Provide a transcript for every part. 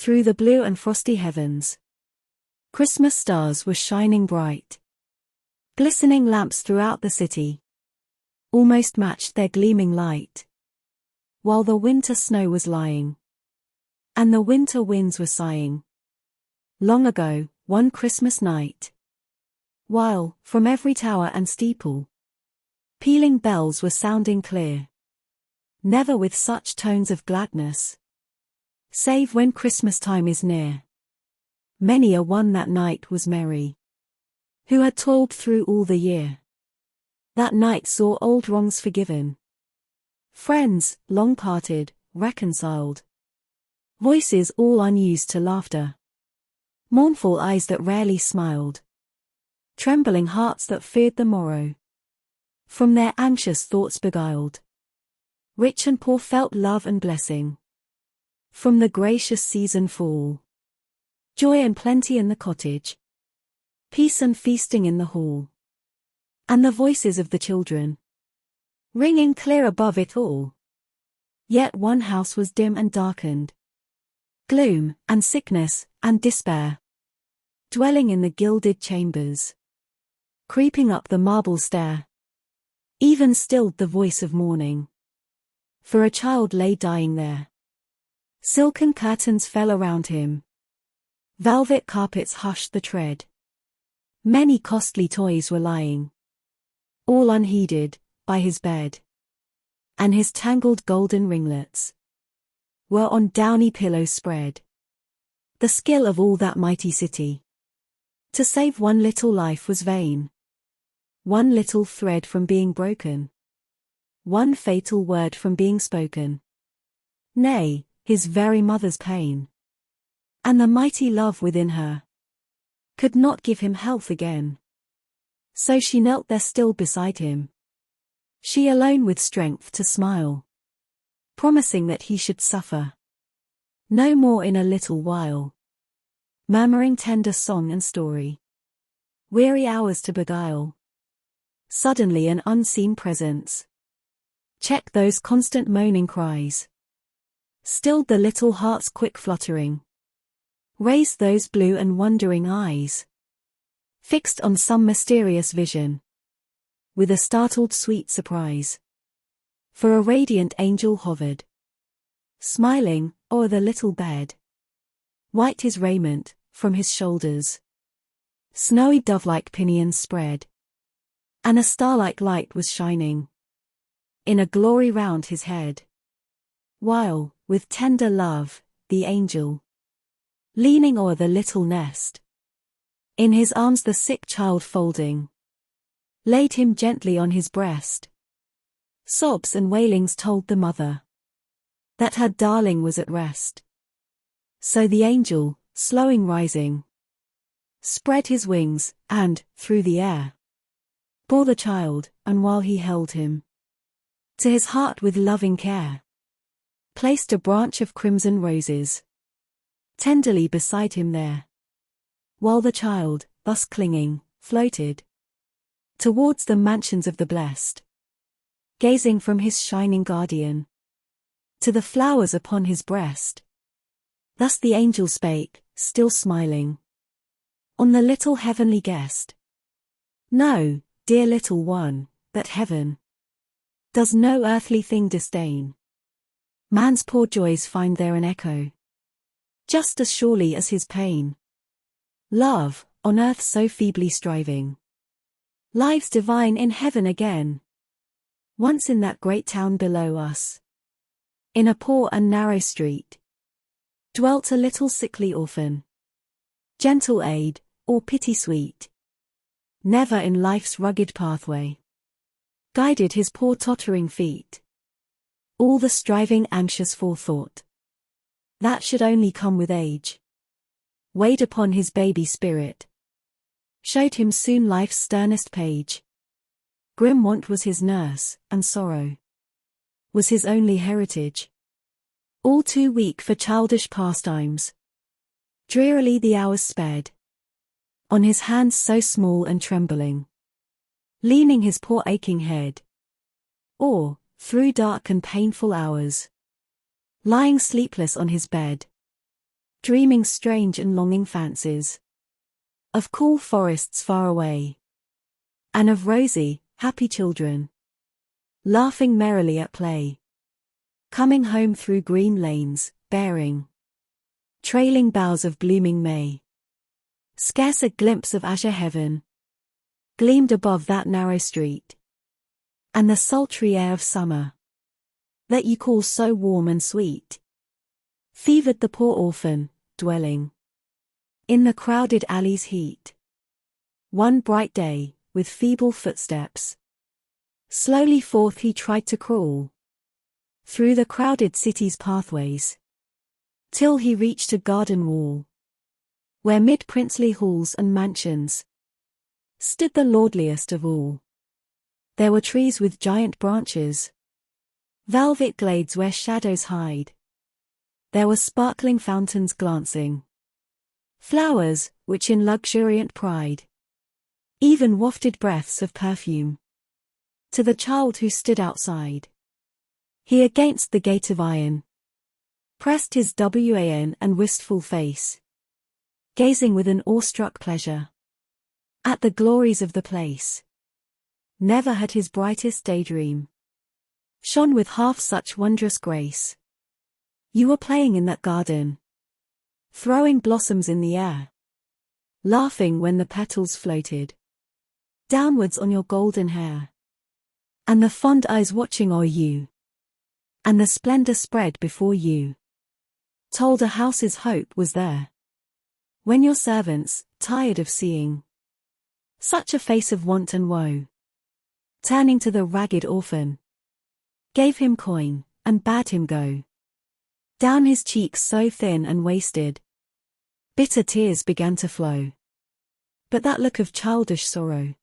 Through the blue and frosty heavens, Christmas stars were shining bright. Glistening lamps throughout the city almost matched their gleaming light. While the winter snow was lying, and the winter winds were sighing. Long ago, one Christmas night, while, from every tower and steeple, pealing bells were sounding clear. Never with such tones of gladness, save when Christmas time is near. Many a one that night was merry, who had toiled through all the year. That night saw old wrongs forgiven, friends, long parted, reconciled, voices all unused to laughter, mournful eyes that rarely smiled, trembling hearts that feared the morrow, from their anxious thoughts beguiled. Rich and poor felt love and blessing from the gracious season fall. Joy and plenty in the cottage, peace and feasting in the hall, and the voices of the children ringing clear above it all. Yet one house was dim and darkened, gloom and sickness and despair, dwelling in the gilded chambers, creeping up the marble stair. Even stilled the voice of mourning, for a child lay dying there. Silken curtains fell around him, velvet carpets hushed the tread. Many costly toys were lying, all unheeded, by his bed. And his tangled golden ringlets were on downy pillows spread. The skill of all that mighty city to save one little life was vain. One little thread from being broken, one fatal word from being spoken. Nay, his very mother's pain, and the mighty love within her, could not give him health again. So she knelt there still beside him, she alone with strength to smile, promising that he should suffer no more in a little while, murmuring tender song and story, weary hours to beguile. Suddenly an unseen presence checked those constant moaning cries, stilled the little heart's quick fluttering, raised those blue and wondering eyes, fixed on some mysterious vision, with a startled sweet surprise. For a radiant angel hovered, smiling, o'er the little bed. White his raiment, from his shoulders snowy dove-like pinions spread, and a star-like light was shining in a glory round his head. While, with tender love, the angel, leaning o'er the little nest, in his arms the sick child folding, laid him gently on his breast. Sobs and wailings told the mother that her darling was at rest. So the angel, slowing rising, spread his wings, and, through the air, bore the child, and while he held him to his heart with loving care, placed a branch of crimson roses tenderly beside him there. While the child, thus clinging, floated towards the mansions of the blessed, gazing from his shining guardian to the flowers upon his breast. Thus the angel spake, still smiling on the little heavenly guest. Know, dear little one, that heaven does no earthly thing disdain. Man's poor joys find there an echo, just as surely as his pain. Love, on earth so feebly striving, lives divine in heaven again. Once in that great town below us, in a poor and narrow street, dwelt a little sickly orphan. Gentle aid, or pity sweet, never in life's rugged pathway guided his poor tottering feet. All the striving anxious forethought that should only come with age weighed upon his baby spirit, showed him soon life's sternest page. Grim want was his nurse, and sorrow was his only heritage. All too weak for childish pastimes, drearily the hours sped, on his hands so small and trembling, leaning his poor aching head. Or, through dark and painful hours, lying sleepless on his bed, dreaming strange and longing fancies of cool forests far away, and of rosy, happy children, laughing merrily at play, coming home through green lanes, bearing trailing boughs of blooming May. Scarce a glimpse of azure heaven gleamed above that narrow street, and the sultry air of summer, that you call so warm and sweet, fevered the poor orphan, dwelling in the crowded alley's heat. One bright day, with feeble footsteps, slowly forth he tried to crawl through the crowded city's pathways, till he reached a garden wall, where mid princely halls and mansions stood the lordliest of all. There were trees with giant branches, velvet glades where shadows hide. There were sparkling fountains glancing, flowers, which in luxuriant pride even wafted breaths of perfume to the child who stood outside. He against the gate of iron pressed his wan and wistful face, gazing with an awestruck pleasure at the glories of the place. Never had his brightest daydream shone with half such wondrous grace. You were playing in that garden, throwing blossoms in the air, laughing when the petals floated downwards on your golden hair, and the fond eyes watching o'er you, and the splendor spread before you told a house's hope was there. When your servants, tired of seeing such a face of want and woe, turning to the ragged orphan, gave him coin, and bade him go. Down his cheeks so thin and wasted, bitter tears began to flow. But that look of childish sorrow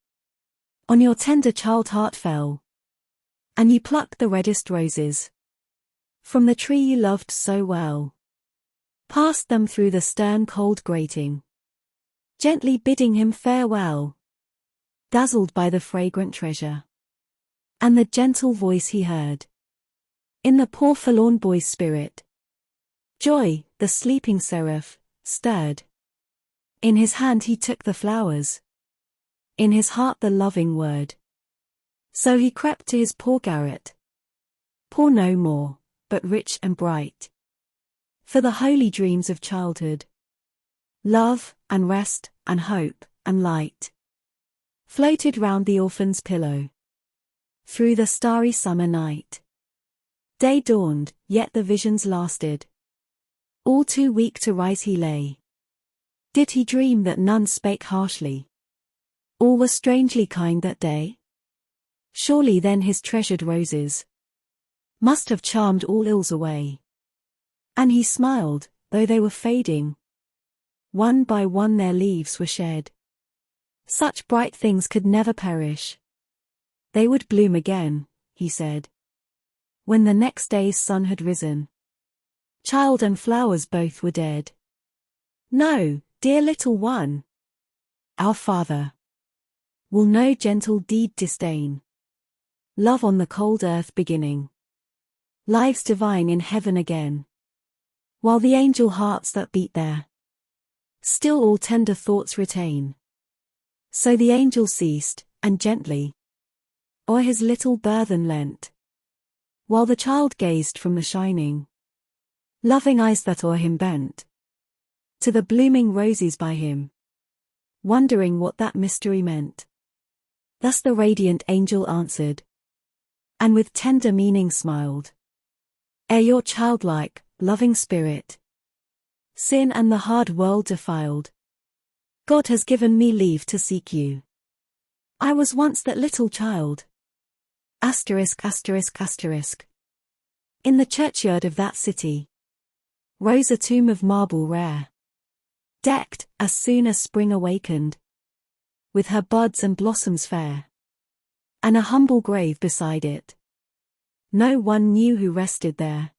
on your tender child heart fell, and you plucked the reddest roses from the tree you loved so well, passed them through the stern cold grating, gently bidding him farewell, dazzled by the fragrant treasure and the gentle voice he heard in the poor forlorn boy's spirit. Joy, the sleeping seraph, stirred. In his hand he took the flowers, in his heart the loving word. So he crept to his poor garret, poor no more, but rich and bright, for the holy dreams of childhood, love, and rest, and hope, and light, floated round the orphan's pillow through the starry summer night. Day dawned, yet the visions lasted. All too weak to rise he lay. Did he dream that none spake harshly? All were strangely kind that day? Surely then his treasured roses must have charmed all ills away. And he smiled, though they were fading. One by one their leaves were shed. Such bright things could never perish. They would bloom again, he said, when the next day's sun had risen. Child and flowers both were dead. No, dear little one, our Father will no gentle deed disdain. Love on the cold earth beginning, lives divine in heaven again, while the angel hearts that beat there still all tender thoughts retain. So the angel ceased, and gently o'er his little burthen leant, while the child gazed from the shining, loving eyes that o'er him bent, to the blooming roses by him, wondering what that mystery meant. Thus the radiant angel answered, and with tender meaning smiled. Ere your childlike, loving spirit sin and the hard world defiled, God has given me leave to seek you. I was once that little child. Asterisk, asterisk, asterisk. In the churchyard of that city rose a tomb of marble rare, decked, as soon as spring awakened, with her buds and blossoms fair, and a humble grave beside it. No one knew who rested there.